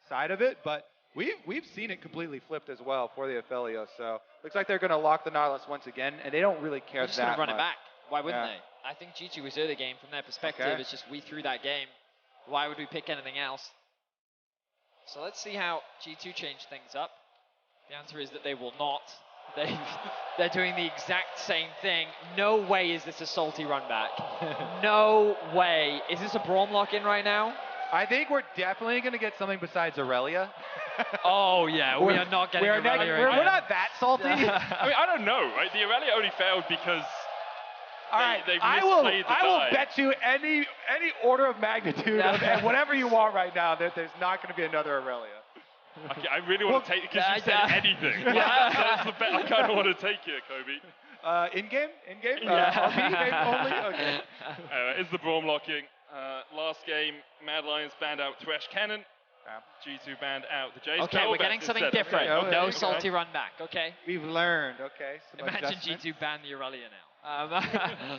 side of it, but we've seen it completely flipped as well for the Aphelios. So looks like they're going to lock the Nautilus once again, and they don't really care They're just going that to run much. it back. Why wouldn't they? I think G2 was early game from their perspective. Okay. It's just we threw that game. Why would we pick anything else? So let's see how G2 change things up. The answer is that they will not. They're doing the exact same thing. No way is this a salty run back. No way. Is this a Braum lock-in right now? I think we're definitely going to get something besides Aurelia. Oh yeah, we are not getting Aurelia. We're not that salty. I mean, I don't know, right? The Aurelia only failed because they misplayed the I will bet you any order of magnitude of whatever you want right now that there's not going to be another Aurelia. Okay, I really want to take it because you said anything. That's the bet I kind of want to take here, Kobe. In-game? In-game? Yeah. In-game only? Okay. It's the Braum locking. Last game, Mad Lions banned out Thresh Cannon. G2 banned out the Jace. Okay, we're getting something different. Okay, No salty run back, okay? We've learned, okay. Imagine G2 ban the Aurelia now.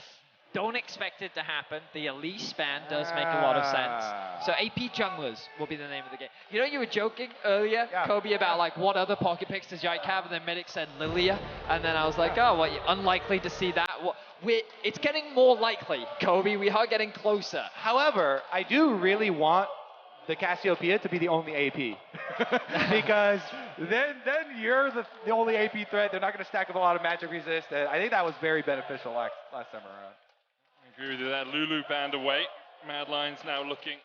Don't expect it to happen. The Elise ban does make a lot of sense. So AP junglers will be the name of the game. You know, you were joking earlier, Kobe, about like what other pocket picks does Yike have, and then MikyX said Lilia, and then I was like, oh, well, unlikely to see that. It's getting more likely, Kobe. We are getting closer. However, I do really want the Cassiopeia to be the only AP. Because then you're the only AP threat. They're not going to stack up a lot of magic resist. I think that was very beneficial last time around. I agree with you that. Lulu banned away. Mad Lions now looking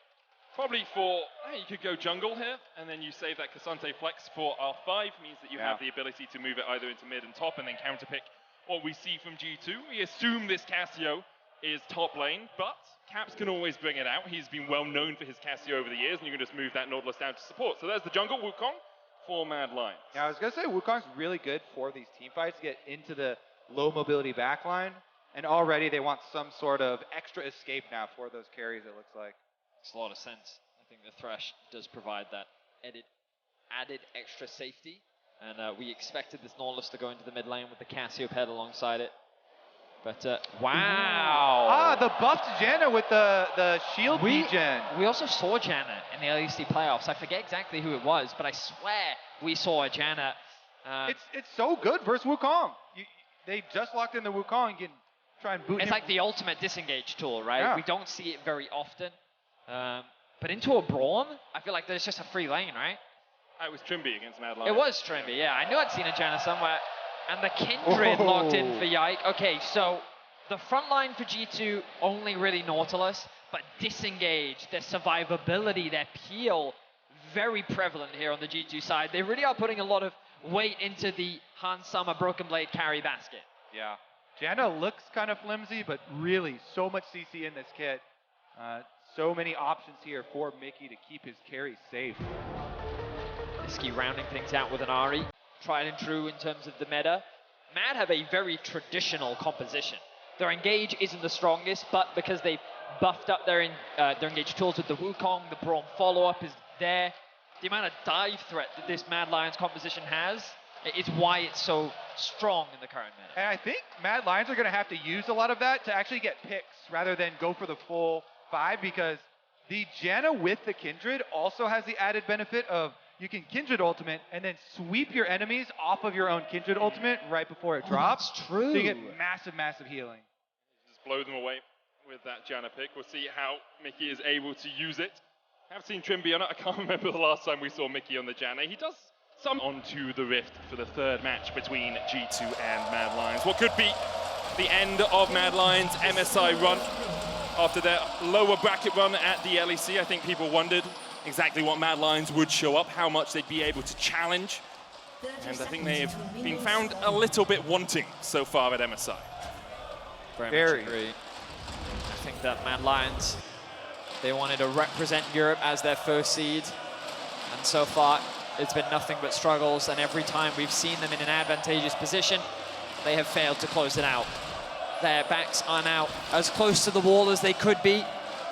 probably for, hey, you could go jungle here, and then you save that Ksante flex for R5, means that you have the ability to move it either into mid and top and then counterpick what we see from G2. We assume this Cassio is top lane, but Caps can always bring it out. He's been well known for his Cassio over the years, and you can just move that Nautilus down to support. So there's the jungle, Wukong, for Mad Lions. Yeah, I was going to say Wukong's really good for these team fights, get into the low mobility backline, and already they want some sort of extra escape now for those carries, it looks like. Makes a lot of sense. I think the Thresh does provide that added extra safety. And we expected this Nautilus to go into the mid lane with the Cassiopeia alongside it. But, wow. The buffed Janna with the shield degen. We also saw Janna in the LEC playoffs. I forget exactly who it was, but I swear we saw a Janna. It's so good versus Wukong. They just locked in the Wukong. You can try and boot It's him. like the ultimate disengage tool, right? Yeah. We don't see it very often. But into a Braum, I feel like there's just a free lane, right? It was Trimby against Mad Lions. It was Trimby, yeah. I knew I'd seen a Janna somewhere. And the Kindred locked in for Yike. Okay, so the front line for G2, only really Nautilus, but disengage, their survivability, their peel, very prevalent here on the G2 side. They really are putting a lot of weight into the Han Summer Broken Blade carry basket. Yeah. Janna looks kind of flimsy, but really so much CC in this kit. So many options here for Mickey to keep his carry safe. Nisqy rounding things out with an Ahri. Tried and true in terms of the meta. Mad have a very traditional composition. Their engage isn't the strongest, but because they've buffed up their engage tools with the Wukong, the Braum follow-up is there. The amount of dive threat that this Mad Lions composition has is why it's so strong in the current meta. And I think Mad Lions are going to have to use a lot of that to actually get picks rather than go for the full 5, because the Janna with the Kindred also has the added benefit of you can Kindred ultimate and then sweep your enemies off of your own Kindred ultimate right before it drops. That's true. So you get massive, massive healing. Just blow them away with that Janna pick. We'll see how Mickey is able to use it. I have seen Trimby on it. I can't remember the last time we saw Mickey on the Janna. He does some onto the Rift for the third match between G2 and Mad Lions. What could be the end of Mad Lions' MSI run after their lower bracket run at the LEC. I think people wondered exactly what Mad Lions would show up, how much they'd be able to challenge. And I think they have been found a little bit wanting so far at MSI. Very much agree. I think that Mad Lions, they wanted to represent Europe as their first seed. And so far, it's been nothing but struggles. And every time we've seen them in an advantageous position, they have failed to close it out. Their backs are now as close to the wall as they could be.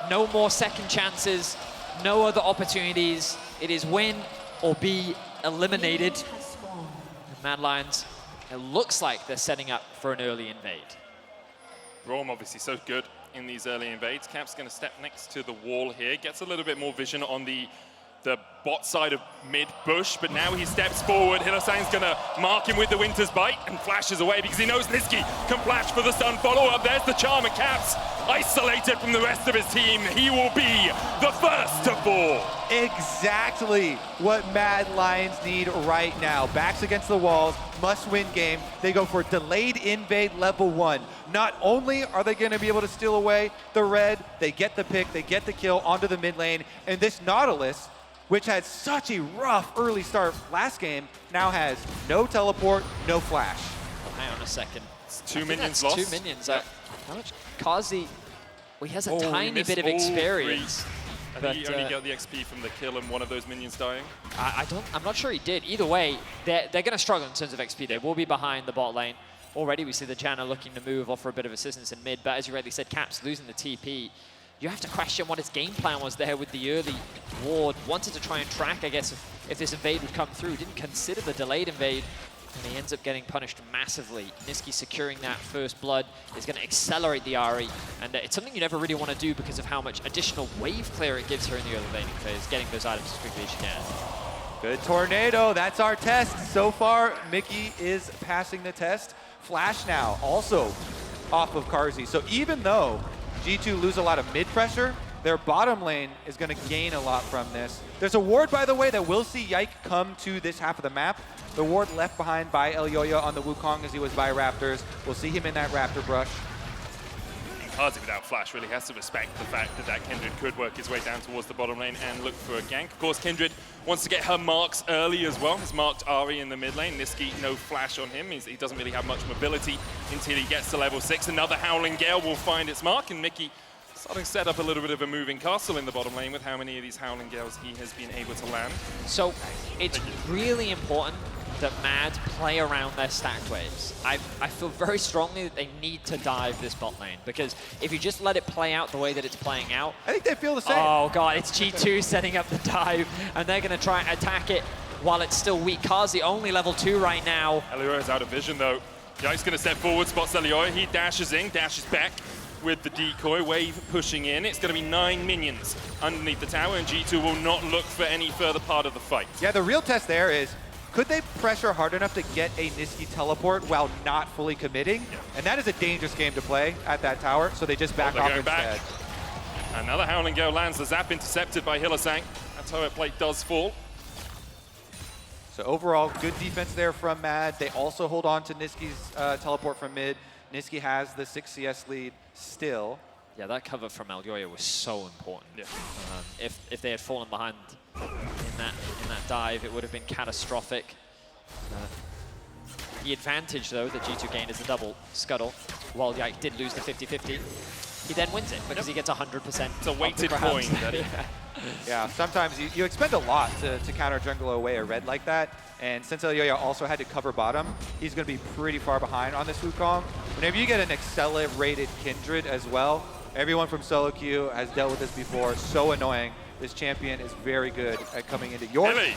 No more second chances. No other opportunities. It is win or be eliminated. And Mad Lions, it looks like they're setting up for an early invade. Braum obviously so good in these early invades. Cap's going to step next to the wall here. Gets a little bit more vision on the the bot side of mid bush, but now he steps forward. Hylissang's gonna mark him with the Winter's Bite and flashes away because he knows Nisqy can flash for the stun follow-up. There's the charm, and Caps isolated from the rest of his team. He will be the first to fall. Exactly what Mad Lions need right now. Backs against the walls, must-win game. They go for delayed invade level 1. Not only are they going to be able to steal away the red, they get the pick, they get the kill onto the mid lane, and this Nautilus, which had such a rough early start last game, now has no teleport, no flash. Hang on a second. It's 2 minions lost. 2 minions. How much? Carzzy, well, he has a tiny bit of experience. I think he only got the XP from the kill and one of those minions dying. I'm not sure he did. Either way, they're going to struggle in terms of XP. They will be behind the bot lane. Already we see the Janna looking to move, offer a bit of assistance in mid, but as you rightly said, Caps losing the TP. You have to question what his game plan was there with the early ward. Wanted to try and track, I guess, if this invade would come through. Didn't consider the delayed invade, and he ends up getting punished massively. Nisqy securing that first blood is going to accelerate the Ahri, and it's something you never really want to do because of how much additional wave clear it gives her in the early laning phase, getting those items as quickly as she can. Good tornado, that's our test. So far, Miky is passing the test. Flash now, also off of Carzzy. So even though G2 lose a lot of mid pressure, their bottom lane is going to gain a lot from this. There's a ward, by the way, that we'll see Yike come to this half of the map. The ward left behind by Elyoya on the Wukong as he was by Raptors. We'll see him in that Raptor brush. Carzzy without flash really has to respect the fact that Kindred could work his way down towards the bottom lane and look for a gank. Of course, Kindred wants to get her marks early as well. He's marked Ahri in the mid lane. Nisqy, no flash on him. He doesn't really have much mobility until he gets to level 6. Another Howling Gale will find its mark, and Miky starting to set up a little bit of a moving castle in the bottom lane with how many of these Howling Gales he has been able to land. So it's really important that MAD play around their stacked waves. I feel very strongly that they need to dive this bot lane, because if you just let it play out the way that it's playing out... I think they feel the same. Oh god, it's G2 setting up the dive, and they're going to try and attack it while it's still weak. Carzzy only level 2 right now. Elyoya's out of vision though. Yike's going to step forward, spots Elyoya. He dashes in, dashes back with the decoy, wave pushing in. It's going to be 9 minions underneath the tower, and G2 will not look for any further part of the fight. Yeah, the real test there is, could they pressure hard enough to get a Nisqy teleport while not fully committing? Yeah. And that is a dangerous game to play at that tower, so they just back off instead. Back. Another Howling Gale lands, the zap intercepted by Hylissang. That turret plate does fall. So overall, good defense there from MAD. They also hold on to Nisqy's teleport from mid. Nisqy has the 6 CS lead still. Yeah, that cover from Elyoya was so important. Yeah. If they had fallen behind in that dive, it would have been catastrophic. The advantage, though, that G2 gained is the double scuttle. While Yike did lose the 50-50, he then wins it because he gets 100%. It's a weighted coin. Yeah, sometimes you expend a lot to counter jungle away a red like that. And since Elyoya also had to cover bottom, he's going to be pretty far behind on this Wukong. Whenever you get an accelerated Kindred as well, everyone from solo queue has dealt with this before. So annoying. This champion is very good at coming into your... Hilly.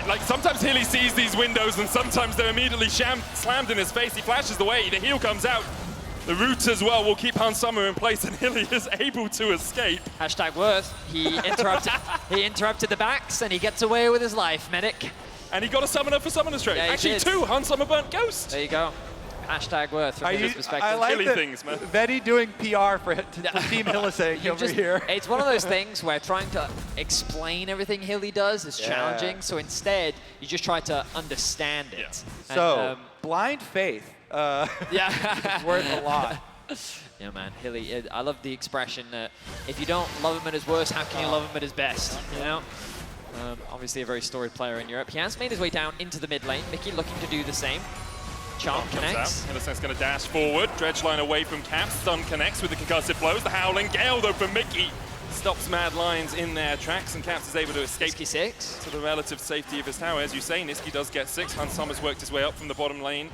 Like, sometimes Hilly sees these windows and sometimes they're immediately slammed in his face. He flashes away, the heal comes out. The root as well will keep Hans Sommer in place, and Hilly is able to escape. Hashtag worth. He interrupted the backs and he gets away with his life, medic. And he got a summoner for Summoner's Trade. Yeah, actually, 2 Hans Sommer burnt Ghost. There you go. Hashtag worth from his perspective. I like things, man. Vedi doing PR for Team Hylissang over here. It's one of those things where trying to explain everything Hilly does is challenging, so instead you just try to understand it. Yeah. So, blind faith is worth a lot. Yeah, man, Hilly, I love the expression that if you don't love him at his worst, how can you love him at his best, you know? Obviously a very storied player in Europe. He has made his way down into the mid lane. Miky looking to do the same. Charm connects. Hylissang's going to dash forward. Dredge line away from Caps. Stun connects with the concussive blows. The Howling Gale, though, from Miky stops Mad Lions in their tracks, and Caps is able to escape to the relative safety of his tower. As you say, Nisqy does get 6. Hans Sommer's worked his way up from the bottom lane.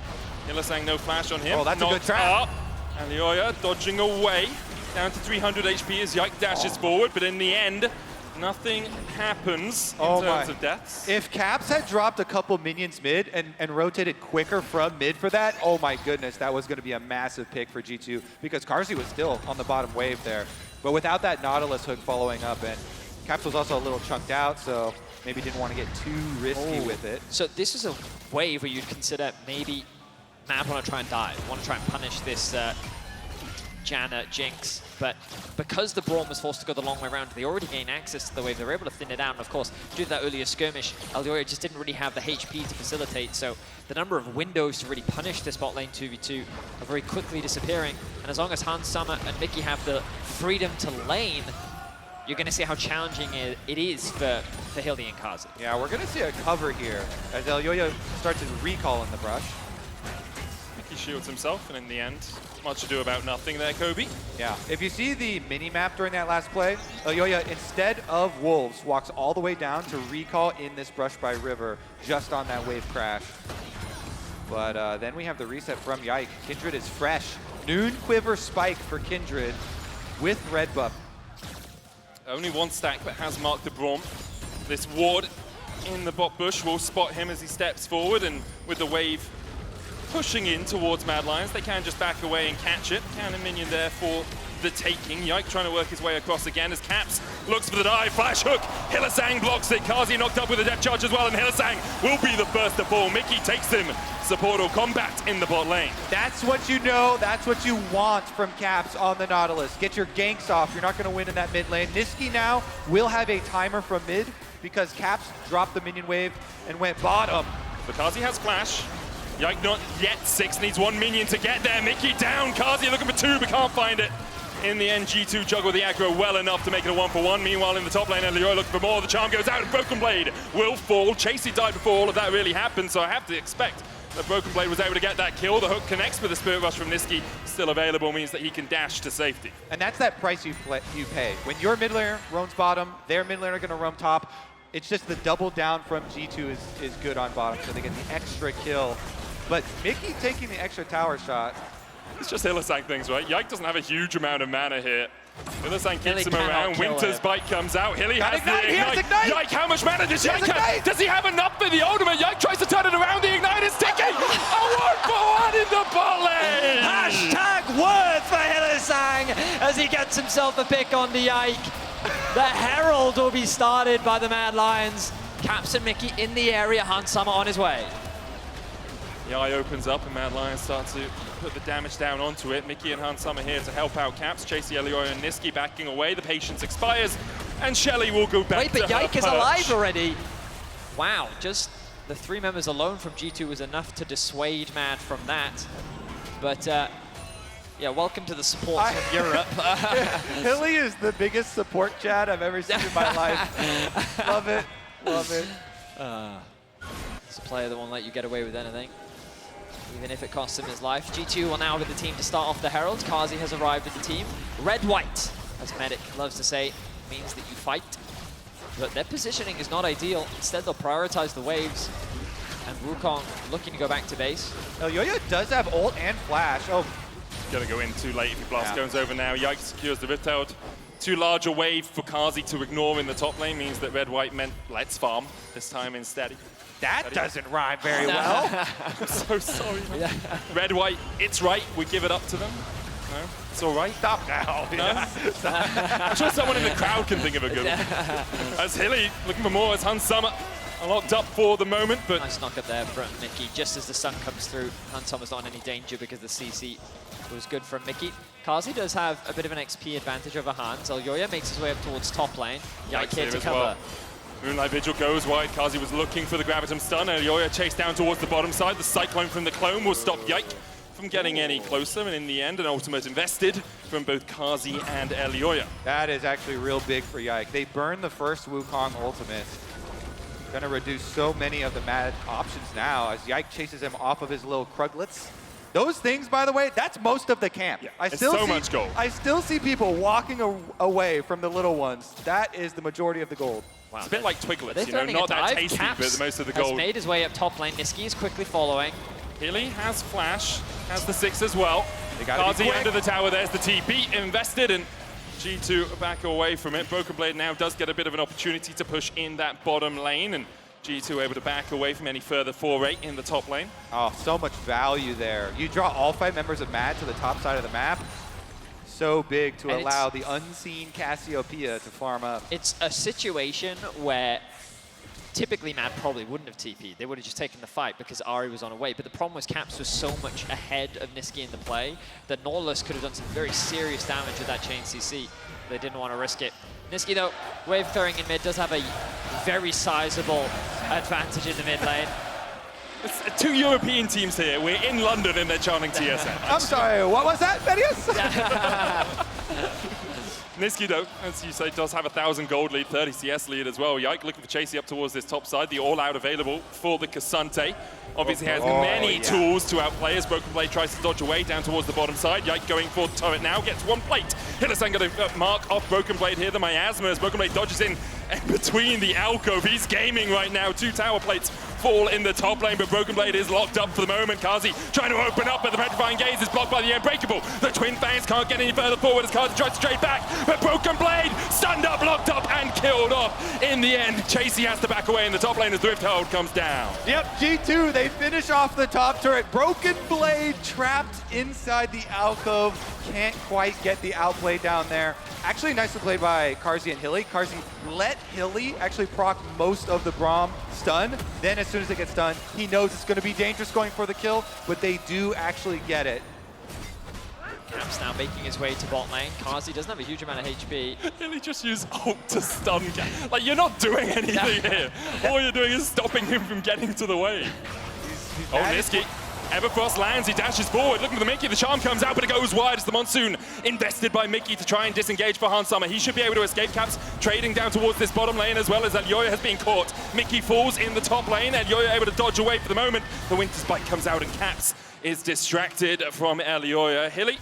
Hylissang, no flash on him. Oh, that's a good trap. Elyoya dodging away. Down to 300 HP as Yike dashes forward, but in the end, nothing happens in terms of deaths. If Caps had dropped a couple minions mid and rotated quicker from mid for that, oh my goodness, that was going to be a massive pick for G2, because Carzzy was still on the bottom wave there. But without that Nautilus hook following up, and Caps was also a little chunked out, so maybe didn't want to get too risky with it. So this is a wave where you'd consider maybe MAD want to try and dive, want to try and punish this Janna, Jinx, but because the Braum was forced to go the long way around, they already gained access to the wave. They were able to thin it out, and of course, due to that earlier skirmish, Elyoya just didn't really have the HP to facilitate, so the number of windows to really punish this bot lane 2v2 are very quickly disappearing, and as long as Hans Summer and Mikyx have the freedom to lane, you're going to see how challenging it is for Hildy and Carzzy. Yeah, we're going to see a cover here as Elyoya starts to recall in the brush. He shields himself, and in the end, much ado about nothing there, Kobe. Yeah, if you see the mini-map during that last play, Elyoya, instead of Wolves, walks all the way down to recall in this brush by River, just on that wave crash. But then we have the reset from Yike. Kindred is fresh. Noon Quiver Spike for Kindred with red buff. Only one stack, but has marked the Braum. This ward in the bot bush will spot him as he steps forward, and with the wave pushing in towards Mad Lions, they can just back away and catch it. Cannon minion there for the taking. Yike trying to work his way across again as Caps looks for the dive. Flash hook. Hylissang blocks it. Carzzy knocked up with a death charge as well, and Hylissang will be the first to fall. Mikyx takes him. Support or combat in the bot lane. That's what you know. That's what you want from Caps on the Nautilus. Get your ganks off. You're not going to win in that mid lane. Nisqy now will have a timer from mid because Caps dropped the minion wave and went bottom. But Carzzy has flash. Yike not yet 6, needs 1 minion to get there. Mikyx down, Carzzy looking for 2 but can't find it. In the end, G2 juggle the aggro well enough to make it a 1-for-1. Meanwhile, in the top lane, Elyoya looking for more. The charm goes out, and Broken Blade will fall. Chasy died before all of that really happened, so I have to expect that Broken Blade was able to get that kill. The hook connects with the Spirit Rush from Nisqy. Still available means that he can dash to safety. And that's that price you pay. When your mid laner roams bottom, their mid laner are going to roam top. It's just the double down from G2 is good on bottom, so they get the extra kill. But Mikyx taking the extra tower shot. It's just Hylissang things, right? Yike doesn't have a huge amount of mana here. Hylissang keeps him around. Winter's Bite comes out. Hilly has the ignite. Yike, how much mana does Yike have? Does he have enough for the ultimate? Yike tries to turn it around. The ignite is ticking. A 1-for-1 in the bot lane. Hashtag word for Hylissang as he gets himself a pick on the Yike. The Herald will be started by the Mad Lions. Caps and Mikyx in the area. Hans Summer on his way. The eye opens up and Mad Lions start to put the damage down onto it. Mikyx and Hans Summer here to help out Caps. Chasy, Elyoya, and Nisqy backing away. The patience expires, and Shelly will go back to her Yike is perch. alive already. Wow, just the 3 members alone from G2 was enough to dissuade Mad from that. But yeah, welcome to the support of Europe. Hilly is the biggest support chat I've ever seen in my life. Love it, love it. It's a player that won't let you get away with anything, even if it costs him his life. G2 will now be the team to start off the Heralds. Carzzy has arrived at the team. Red-white, as Medic loves to say, means that you fight. But their positioning is not ideal. Instead, they'll prioritize the waves. And Wukong looking to go back to base. Elyoya does have ult and flash. Oh, Gonna go in too late if he blast goes over now. Yike secures the Rift Herald. Too large a wave for Carzzy to ignore in the top lane means that Red-White meant let's farm this time instead. that doesn't rhyme very well. I'm so sorry. Yeah. Red-White, it's right. We give it up to them. No, it's all right. Stop now. No? I'm sure someone in the crowd can think of a good one. As Hilly looking for more as Hans Summer locked up for the moment, but nice knock up there from Mikyx. Just as the sun comes through, Hans Summer's not in any danger because the CC was good from Mikyx. Carzzy does have a bit of an XP advantage over Hans. Elyoya makes his way up towards top lane. Yike here to cover. Well. Moonlight Vigil goes wide. Carzzy was looking for the Gravitum stun. Elyoya chased down towards the bottom side. The Cyclone from the clone will stop Yike from getting any closer. And in the end, an ultimate invested from both Carzzy and Elyoya. That is actually real big for Yike. They burned the first Wukong ultimate. Gonna reduce so many of the Mad options now as Yike chases him off of his little Kruglets. Those things, by the way, that's most of the camp. Yeah, it's so much gold. I still see people walking away from the little ones. That is the majority of the gold. Wow, it's a bit like Twiglets, you know, not that tasty, but most of the gold. Has made his way up top lane. Nisqy is quickly following. Hilly has flash, has the 6 as well. Carzzy under the tower, there's the TP invested, and G2 back away from it. Broken Blade now does get a bit of an opportunity to push in that bottom lane, and G2 able to back away from any further foray in the top lane. Oh, so much value there. You draw all 5 members of MAD to the top side of the map. so big to And allow the unseen Cassiopeia to farm up. It's a situation where typically MAD probably wouldn't have TP'd. They would have just taken the fight because Ahri was on away. But the problem was Caps was so much ahead of Nisqy in the play that Nautilus could have done some very serious damage with that chain CC. They didn't want to risk it. Nisqy, though, wave throwing in mid does have a very sizable advantage in the mid lane. It's two European teams here. We're in London and they're chanting TSM. I'm sorry, what was that, Vedius? Nisqy, though, as you say, does have 1,000 gold lead, 30 CS lead as well. Yike looking for Chasy up towards this top side. The all-out available for the Ksante. Obviously has many tools to outplay as Broken Blade tries to dodge away down towards the bottom side. Yike going for the turret now, gets one plate. Hylissang going to mark off Broken Blade here. The miasma as Broken Blade dodges in between the alcove. He's gaming right now. 2 tower plates fall in the top lane, but Broken Blade is locked up for the moment. Carzzy trying to open up, but the Petrifying Gaze is blocked by the Unbreakable. The Twin Fangs can't get any further forward as Carzzy tries to trade back, but Broken Blade stunned up, locked up, and killed off. In the end, Chasy has to back away in the top lane as the Rift Herald comes down. Yep, G2, they finish off the top turret. Broken Blade trapped inside the alcove. Can't quite get the outplay down there. Actually, nicely played by Carzzy and Hilly. Carzzy let Hilly actually proc most of the Braum stun. Then as soon as it gets done, he knows it's going to be dangerous going for the kill, but they do actually get it. Caps now making his way to bot lane. Carzzy doesn't have a huge amount of HP. Hilly just used ult to stun Cap. Like, you're not doing anything here. All you're doing is stopping him from getting to the wave. Oh, Nisqy. Everfrost lands, he dashes forward, looking for the Mickey, the charm comes out, but it goes wide as the Monsoon invested by Mickey to try and disengage for Han Summer. He should be able to escape. Caps trading down towards this bottom lane as well as Elyoya has been caught. Mickey falls in the top lane, Elyoya able to dodge away for the moment. The Winter's Bite comes out and Caps is distracted from Elyoya. Hilly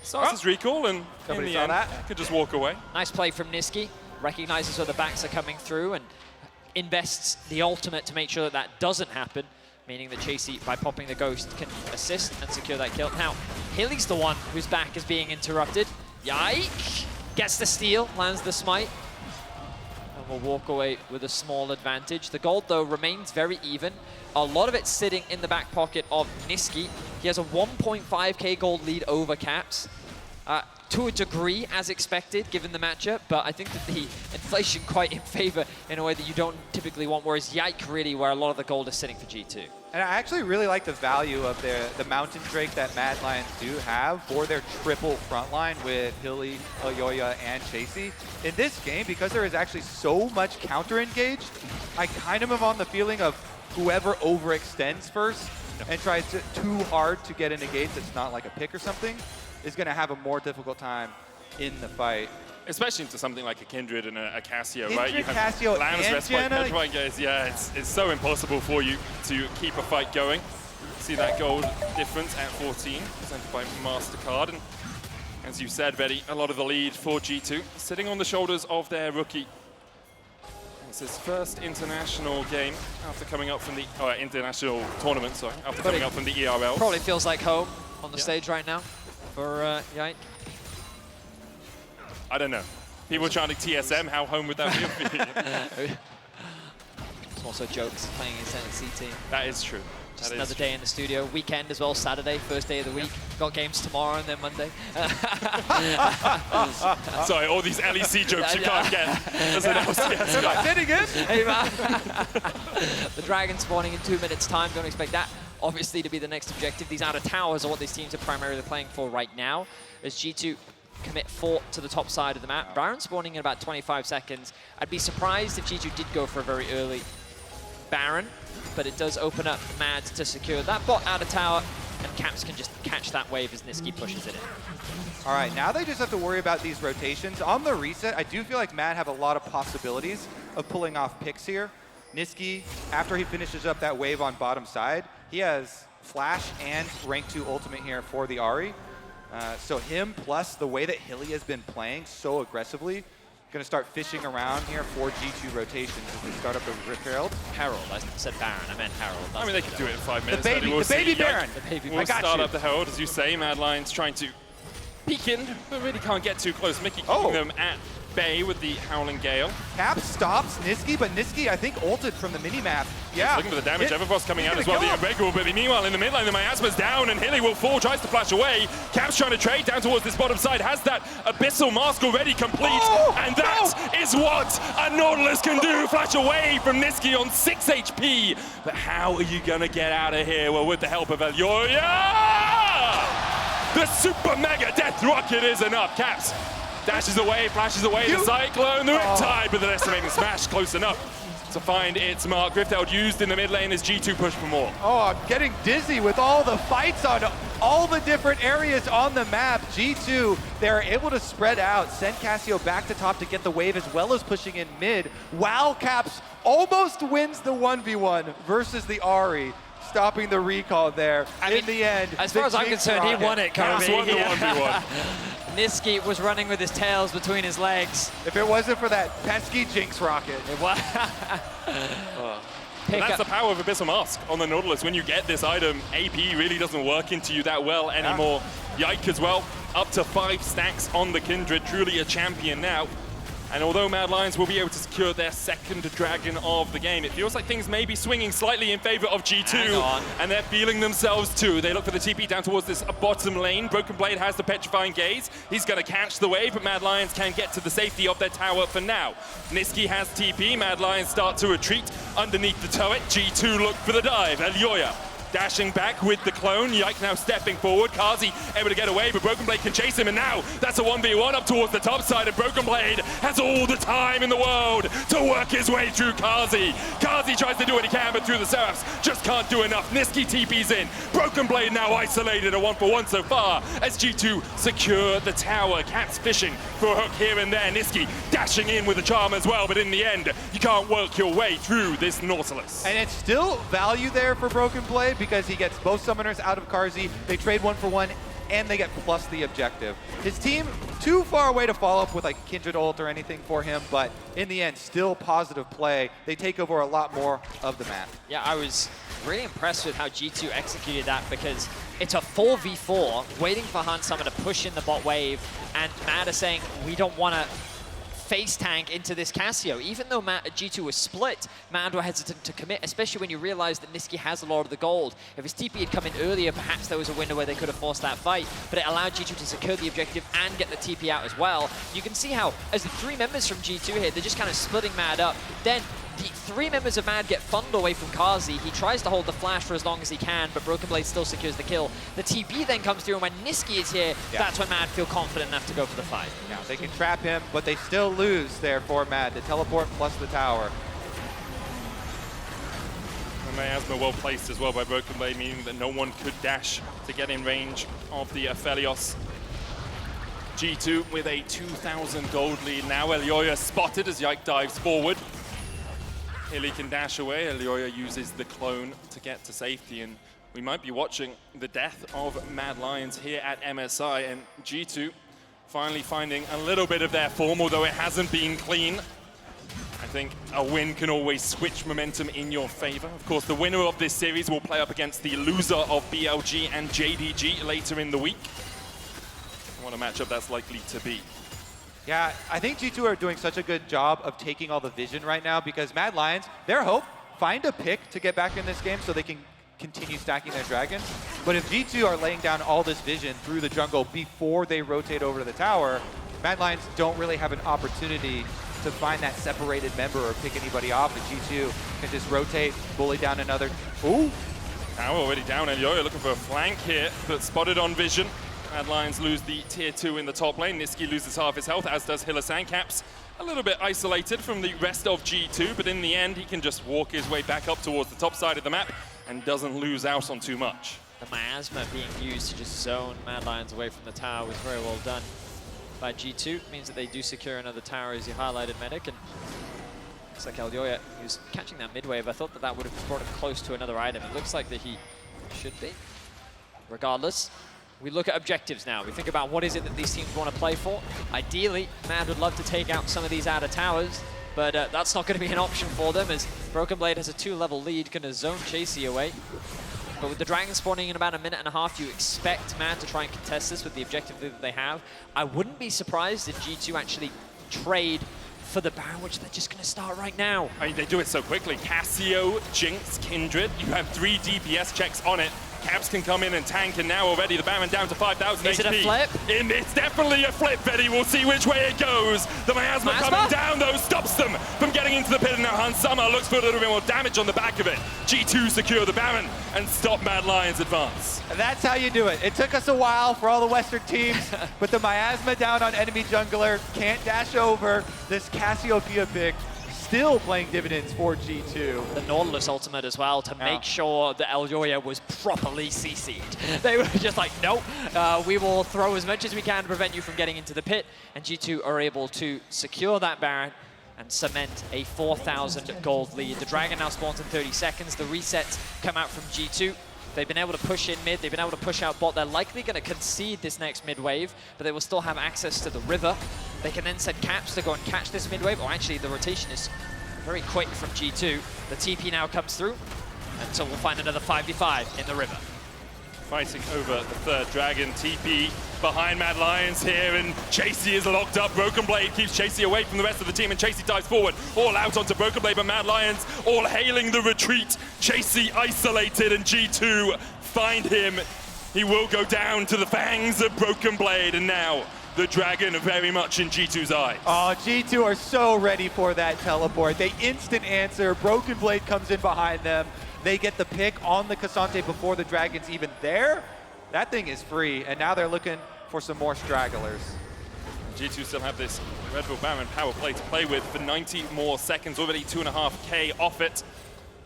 starts his recall and in the end could just walk away. Nice play from Nisqy, recognizes where the backs are coming through and invests the ultimate to make sure that that doesn't happen. Meaning that Chasy, by popping the Ghost, can assist and secure that kill. Now, Hilly's the one whose back is being interrupted. Yike! Gets the steal, lands the smite. And will walk away with a small advantage. The gold, though, remains very even. A lot of it sitting in the back pocket of Nisqy. He has a 1.5k gold lead over Caps. To a degree, as expected, given the matchup, but I think that the inflation quite in favor in a way that you don't typically want, whereas Yike really where a lot of the gold is sitting for G2. And I actually really like the value of the Mountain Drake that Mad Lions do have for their triple frontline with Hilly, Elyoya, and Chasy. In this game, because there is actually so much counter engaged, I kind of am on the feeling of whoever overextends first and tries too hard to get an engage that's not like a pick or something, is going to have a more difficult time in the fight. Especially into something like a Kindred and a Cassio, Kindred, right? You have Cassio, Lamb's and Respite, Janna. Petrifying Gaze. Yeah, it's so impossible for you to keep a fight going. See that gold difference at 14, presented by MasterCard. And as you said, Betty, a lot of the lead for G2, sitting on the shoulders of their rookie. It's his first international game after coming up from the international tournament, sorry, after coming up from the ERL. Probably feels like home on the stage right now for Yike. I don't know. People chanting TSM, how home would that be? It's also jokes playing his NXT team. That is true. Just another day in the studio. Weekend as well, Saturday, first day of the week. Got games tomorrow and then Monday. Sorry, all these LEC jokes you can't get as an LCS guy. Fitting in. Hey, man. The Dragon spawning in 2 minutes time. Don't expect that, obviously, to be the next objective. These outer towers are what these teams are primarily playing for right now. As G2 commit fort to the top side of the map. Baron spawning in about 25 seconds. I'd be surprised if G2 did go for a very early Baron, but it does open up MAD to secure that bot outer tower, and Caps can just catch that wave as Nisqy pushes it in. All right, now they just have to worry about these rotations. On the reset, I do feel like MAD have a lot of possibilities of pulling off picks here. Nisqy, after he finishes up that wave on bottom side, he has Flash and rank 2 ultimate here for the Ahri. So him plus the way that Hilly has been playing so aggressively, going to start fishing around here for G2 rotations as they start up the Rift Herald. Herald, I said Baron, I meant Herald. I mean, they could do it in 5 minutes. The baby Baron. We'll start up the Herald, as you say. Mad Lions trying to peek in, but really can't get too close. Mickey keeping them at Bay with the Howling Gale. Cap stops Nisqy, but Nisqy, I think, ulted from the mini-map. Yeah. Looking for the damage. Everfrost coming out as well. The Unbreakable, but meanwhile in the mid lane, the Miasma's down and Hilly will fall, tries to flash away. Cap's trying to trade down towards this bottom side, has that Abyssal Mask already complete, and that is what a Nautilus can do. Flash away from Nisqy on 6 HP. But how are you gonna get out of here? Well, with the help of Elyoya! The super mega death rocket is enough. Caps dashes away, flashes away the Cyclone, the Riptide, but the estimating smash close enough to find its mark. Grifteld used in the mid lane as G2 push for more. Oh, I'm getting dizzy with all the fights on all the different areas on the map. G2, they're able to spread out, send Cassio back to top to get the wave as well as pushing in mid. Wow, Caps almost wins the 1v1 versus the Ahri, stopping the recall there. In the end, as far as I'm concerned, he won it, Carzzy. Won the 1v1. Nisqy was running with his tails between his legs. If it wasn't for that pesky Jinx rocket. It was. That's the power of Abyssal Mask on the Nautilus. When you get this item, AP really doesn't work into you that well anymore. Yike as well, up to 5 stacks on the Kindred, truly a champion now. And although Mad Lions will be able to secure their second dragon of the game, it feels like things may be swinging slightly in favor of G2, and they're feeling themselves too. They look for the TP down towards this bottom lane. Broken Blade has the Petrifying Gaze. He's going to catch the wave, but Mad Lions can get to the safety of their tower for now. Nisqy has TP. Mad Lions start to retreat underneath the turret. G2 look for the dive. Elyoya dashing back with the clone. Yike now stepping forward. Carzzy able to get away, but Broken Blade can chase him, and now that's a 1v1 up towards the top side, and Broken Blade has all the time in the world to work his way through Carzzy. Carzzy tries to do what he can, but through the Seraphs, just can't do enough. Nisqy TP's in. Broken Blade now isolated, a 1-for-1 so far, as G2 secure the tower. Caps fishing for a hook here and there. Nisqy dashing in with a charm as well, but in the end, you can't work your way through this Nautilus. And it's still value there for Broken Blade, because he gets both summoners out of Carzzy. They trade 1-for-1, and they get plus the objective. His team too far away to follow up with like Kindred ult or anything for him, but in the end, still positive play. They take over a lot more of the map. Yeah, I was really impressed with how G2 executed that, because it's a 4v4, waiting for Han Summer to push in the bot wave, and Mad are saying, we don't want to face tank into this Cassio. Even though G2 was split, Mad were hesitant to commit, especially when you realize that Nisqy has a lot of the gold. If his TP had come in earlier, perhaps there was a window where they could have forced that fight, but it allowed G2 to secure the objective and get the TP out as well. You can see how, as the 3 members from G2 here, they're just kind of splitting Mad up. Then the 3 members of Mad get funneled away from Carzzy. He tries to hold the flash for as long as he can, but Broken Blade still secures the kill. The TP then comes through, and when Nisqy is here, that's when Mad feel confident enough to go for the fight. Now they can trap him, but they still lose there for Mad. The teleport plus the tower. And Miasma well placed as well by Broken Blade, meaning that no one could dash to get in range of the Aphelios. G2 with a 2,000 gold lead now. Elyoya spotted as Yike dives forward. Hilly can dash away. Elyoya uses the clone to get to safety, and we might be watching the death of Mad Lions here at MSI, and G2 finally finding a little bit of their form, although it hasn't been clean. I think a win can always switch momentum in your favor. Of course, the winner of this series will play up against the loser of BLG and JDG later in the week. What a matchup that's likely to be. Yeah, I think G2 are doing such a good job of taking all the vision right now, because Mad Lions, their hope, find a pick to get back in this game so they can continue stacking their dragons. But if G2 are laying down all this vision through the jungle before they rotate over to the tower, Mad Lions don't really have an opportunity to find that separated member or pick anybody off. And G2 can just rotate, bully down another. Ooh! Now already down, Elyoya looking for a flank here, but spotted on vision. Mad Lions lose the tier 2 in the top lane. Nisqy loses half his health, as does Hylissang. Caps a little bit isolated from the rest of G2, but in the end, he can just walk his way back up towards the top side of the map and doesn't lose out on too much. The miasma being used to just zone Mad Lions away from the tower was very well done by G2. It means that they do secure another tower, as you highlighted, Medic, and looks like Elyoya, he was catching that mid-wave. I thought that that would have brought him close to another item. It looks like that he should be. Regardless, we look at objectives now. We think about what is it that these teams want to play for. Ideally, Mad would love to take out some of these outer towers, but that's not going to be an option for them, as Broken Blade has a 2-level lead, going to zone Chasy away. But with the dragon spawning in about a minute and a half, you expect Mad to try and contest this with the objective that they have. I wouldn't be surprised if G2 actually trade for the Baron, which they're just going to start right now. I mean, they do it so quickly. Cassio, Jinx, Kindred. You have 3 DPS checks on it. Caps can come in and tank, and now already the Baron down to 5,000 HP. Is it a flip? It's definitely a flip, Vedi. We'll see which way it goes. The miasma coming down, though, stops them from getting into the pit. And now Hansama looks for a little bit more damage on the back of it. G2 secure the Baron and stop Mad Lions' advance. And that's how you do it. It took us a while for all the Western teams, but the miasma down on enemy jungler, can't dash over. This Cassiopeia pick still playing dividends for G2. The Nautilus ultimate as well to make sure that Elyoya was properly CC'd. They were just like, nope, we will throw as much as we can to prevent you from getting into the pit. And G2 are able to secure that Baron and cement a 4,000 gold lead. The Dragon now spawns in 30 seconds. The resets come out from G2. They've been able to push in mid, they've been able to push out bot. They're likely going to concede this next mid wave, but they will still have access to the river. They can then send caps to go and catch this mid wave, or actually the rotation is very quick from G2. The TP now comes through, and so we'll find another 5v5 in the river. Fighting over the third Dragon. TP behind Mad Lions here, and Chasy is locked up. Broken Blade keeps Chasy away from the rest of the team, and Chasy dives forward, all out onto Broken Blade, but Mad Lions all hailing the retreat. Chasy isolated, and G2 find him. He will go down to the fangs of Broken Blade, and now the Dragon very much in G2's eyes. Oh, G2 are so ready for that teleport. They instant answer. Broken Blade comes in behind them. They get the pick on the Ksante before the Dragon's even there. That thing is free, and now they're looking for some more stragglers. G2 still have this Red Bull Baron power play to play with for 90 more seconds, already 2.5k off it.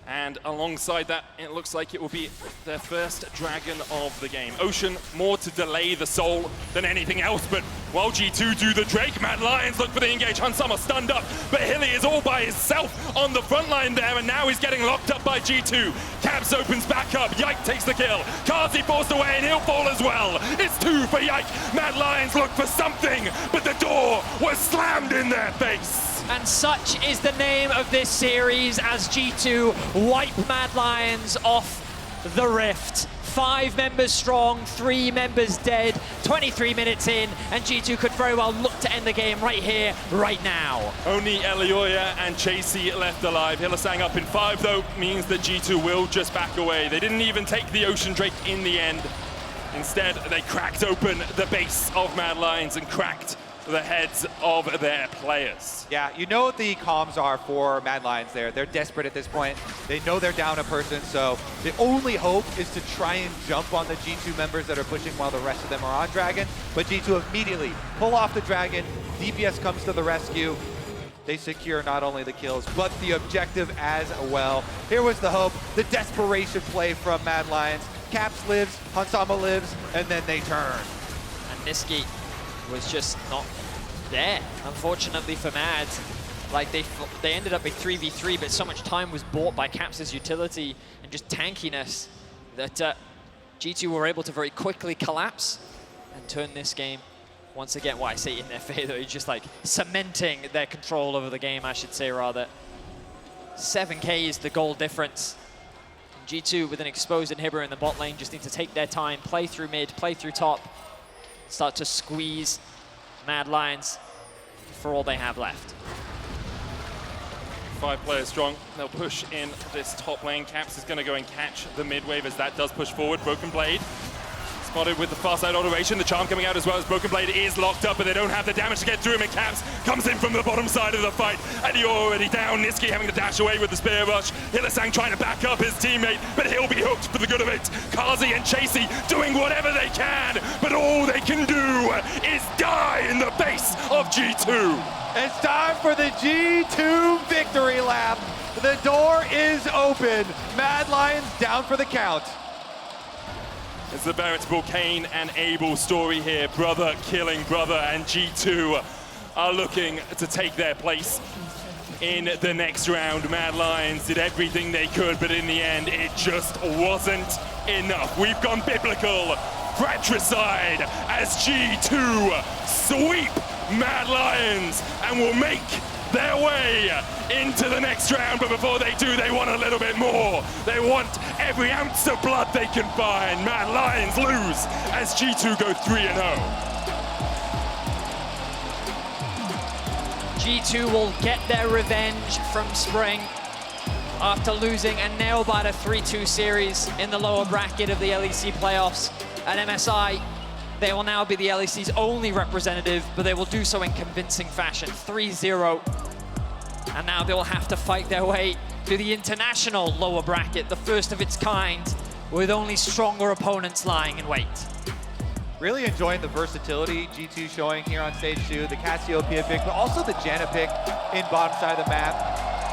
And alongside that, it looks like it will be their first Dragon of the game. Ocean, more to delay the soul than anything else, but while G2 do the Drake, Mad Lions look for the engage. Hansama stunned up, but Hilly is all by himself on the front line there, and now he's getting locked up by G2. Caps opens back up, Yike takes the kill. Carzzy forced away, and he'll fall as well. It's 2 for Yike. Mad Lions look for something, but the door was slammed in their face. And such is the name of this series as G2 wipe Mad Lions off the rift. 5 members strong, 3 members dead, 23 minutes in, and G2 could very well look to end the game right here, right now. Only Elyoya and Chasy left alive. Hylissang up in 5, though, means that G2 will just back away. They didn't even take the Ocean Drake in the end. Instead, they cracked open the base of Mad Lions and cracked the heads of their players. Yeah, you know what the comms are for Mad Lions there. They're desperate at this point. They know they're down a person, so the only hope is to try and jump on the G2 members that are pushing while the rest of them are on Dragon. But G2 immediately pull off the Dragon. DPS comes to the rescue. They secure not only the kills, but the objective as well. Here was the hope, the desperation play from Mad Lions. Caps lives, Hansama lives, and then they turn. And Nisqy was just not there, unfortunately for Mad. Like they ended up a 3v3, but so much time was bought by Caps' utility and just tankiness that G2 were able to very quickly collapse and turn this game once again. Well, I say in their favor, just like cementing their control over the game, I should say rather. 7k is the goal difference. G2 with an exposed inhibitor in the bot lane just need to take their time, play through mid, play through top, start to squeeze Mad Lions for all they have left. 5 players strong. They'll push in this top lane. Caps is going to go and catch the mid wave as that does push forward. Broken Blade spotted with the far side automation. The charm coming out as well as Broken Blade is locked up, but they don't have the damage to get through him. And Caps comes in from the bottom side of the fight, and you're already down. Nisqy having to dash away with the spear rush. Hylissang trying to back up his teammate, but he'll be hooked for the good of it. Carzzy and Chasy doing whatever they can, but all they can do is die in the base of G2. It's time for the G2 victory lap. The door is open. Mad Lions down for the count. It's the veritable Cain and Abel story here. Brother killing brother, and G2 are looking to take their place in the next round. Mad Lions did everything they could, but in the end, it just wasn't enough. We've gone biblical. Fratricide as G2 sweep Mad Lions and will make their way into the next round, but before they do, they want a little bit more. They want every ounce of blood they can find. Mad Lions lose as G2 go 3-0. G2 will get their revenge from Spring after losing a nail-biter 3-2 series in the lower bracket of the LEC playoffs at MSI. They will now be the LEC's only representative, but they will do so in convincing fashion, 3-0. And now they will have to fight their way to the international lower bracket, the first of its kind, with only stronger opponents lying in wait. Really enjoying the versatility G2 showing here on stage 2, the Cassiopeia pick, but also the Janna pick in bottom side of the map.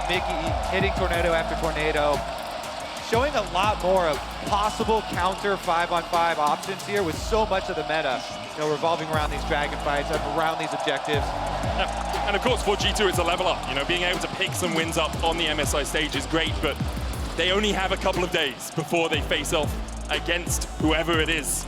Miky hitting tornado after tornado, showing a lot more of possible counter 5-on-5 options here with so much of the meta, revolving around these dragon fights, around these objectives. Yeah. And of course for G2 it's a level up, being able to pick some wins up on the MSI stage is great, but they only have a couple of days before they face off against whoever it is